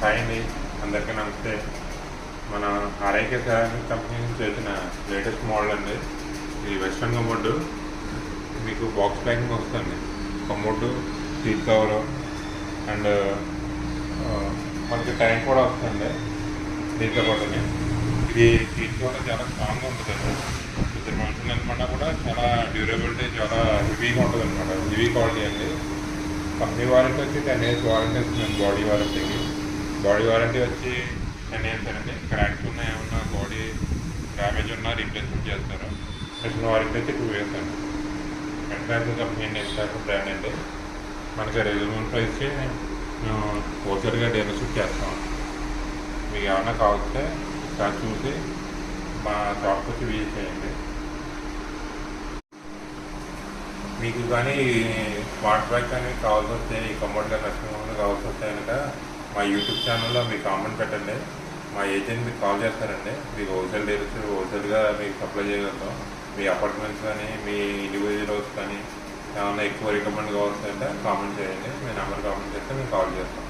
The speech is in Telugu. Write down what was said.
హాయ్ అండి, అందరికీ నమస్తే. మన ఆర్ఐకే సెరామిక్ కంపెనీ నుంచి వచ్చిన లేటెస్ట్ మోడల్ అండి. ఇది వెస్ట్రన్ కమోడ్. మీకు బాక్స్ ప్యాకింగ్ వస్తుంది. కమోడ్, సీట్ కవర్ అండ్ మనకి ట్యాంక్ కూడా వస్తుంది దీంట్లో కూడా. ఇది సీట్ కూడా చాలా స్ట్రాంగ్గా ఉంటుంది అండి. ఇద్దరు మనుషులు అనమాట కూడా చాలా డ్యూరబిలిటీ చాలా హెవీగా ఉంటుంది అనమాట. హెవీ క్వాలిటీ అండి. కంపెనీ వారంటీ వచ్చి 10 years వారంటీ వస్తుంది బాడీ వారంటీకి. బాడీ వారంటీ వచ్చి 10 years అండి. క్రాక్స్ ఉన్న ఏమన్నా బాడీ డ్యామేజ్ ఉన్నా రీప్లేస్మెంట్ చేస్తారు. మిషన్ వారంటీ వచ్చి 2 years అండి. ఎంట్రాన్స్ కంపెనీ నేస్తారు బ్రాండ్ అండి. మనకి రీజనబుల్ ప్రైస్కి మేము హోల్సేల్గా డీలర్షిప్ చేస్తాం. మీకు ఏమన్నా కావాల్స్తే ఒకసారి చూసి మా షాప్కి వచ్చి విజిట్ చేయండి. మీకు కానీ స్మార్ట్ బ్యాగ్ కానీ కావాల్సి వస్తే, ఈ కమోడ్ కానీ నష్టం కావాల్సి వస్తే కనుక మా యూట్యూబ్ ఛానల్లో మీకు కామెంట్ పెట్టండి. మా ఏజెంట్ మీకు కాల్ చేస్తారండి. మీకు హోల్సేల్ డీలర్స్ హోల్సేల్గా మీకు సప్లై చేయగలుగుతాం. మీ అపార్ట్మెంట్స్ కానీ మీ ఇండివిజువల్స్ కానీ ఏమైనా ఎక్కువ రికమెండ్ కావాల్సి అంటే కామెంట్ చేయండి. మీ నెంబర్ కామెంట్ చేస్తే మేము కాల్ చేస్తాం.